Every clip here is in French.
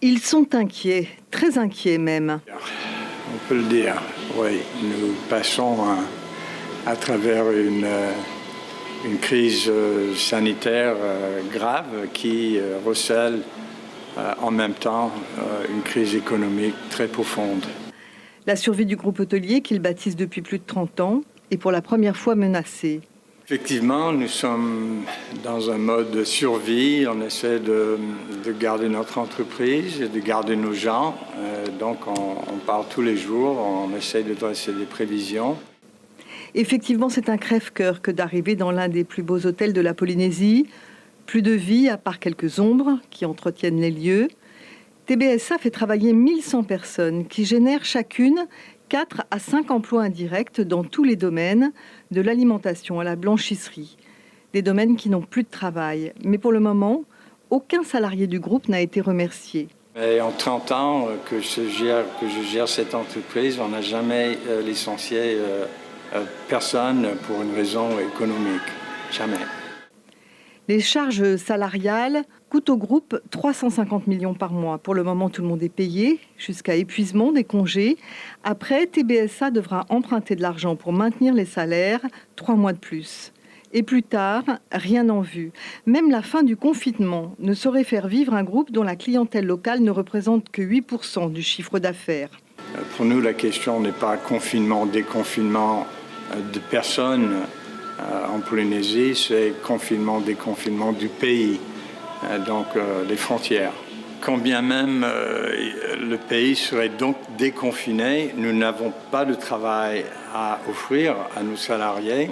Ils sont inquiets, très inquiets même. On peut le dire, oui. Nous passons à travers une crise sanitaire grave qui recèle en même temps une crise économique très profonde. La survie du groupe hôtelier qu'ils bâtissent depuis plus de 30 ans est pour la première fois menacée. Effectivement, nous sommes dans un mode de survie. On essaie de garder notre entreprise et de garder nos gens. Donc, on part tous les jours, on essaie de dresser des prévisions. Effectivement, c'est un crève-cœur que d'arriver dans l'un des plus beaux hôtels de la Polynésie. Plus de vie, à part quelques ombres qui entretiennent les lieux. TBSA fait travailler 1100 personnes qui génèrent chacune 4 à 5 emplois indirects dans tous les domaines, de l'alimentation à la blanchisserie. Des domaines qui n'ont plus de travail. Mais pour le moment, aucun salarié du groupe n'a été remercié. Et en 30 ans que je gère cette entreprise, on n'a jamais licencié personne pour une raison économique. Jamais. Les charges salariales coûtent au groupe 350 millions par mois. Pour le moment, tout le monde est payé, jusqu'à épuisement des congés. Après, TBSA devra emprunter de l'argent pour maintenir les salaires 3 mois de plus. Et plus tard, rien en vue. Même la fin du confinement ne saurait faire vivre un groupe dont la clientèle locale ne représente que 8% du chiffre d'affaires. Pour nous, la question n'est pas confinement, déconfinement de personnes en Polynésie, c'est confinement, déconfinement du pays, donc les frontières. Quand bien même le pays serait donc déconfiné, nous n'avons pas de travail à offrir à nos salariés.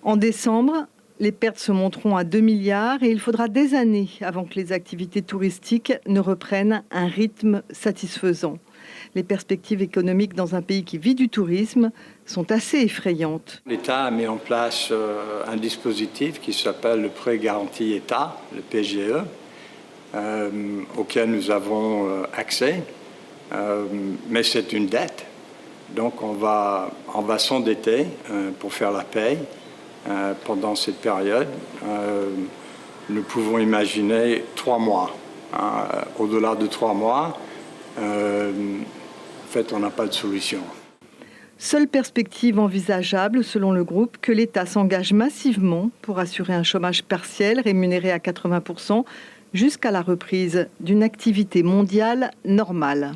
En décembre, les pertes se monteront à 2 milliards et il faudra des années avant que les activités touristiques ne reprennent un rythme satisfaisant. Les perspectives économiques dans un pays qui vit du tourisme sont assez effrayantes. L'État a mis en place un dispositif qui s'appelle le prêt garanti État, le PGE, auquel nous avons accès, mais c'est une dette. Donc on va s'endetter pour faire la paye pendant cette période. Nous pouvons imaginer 3 mois. Au-delà de 3 mois, en fait, on n'a pas de solution. Seule perspective envisageable, selon le groupe, que l'État s'engage massivement pour assurer un chômage partiel rémunéré à 80% jusqu'à la reprise d'une activité mondiale normale.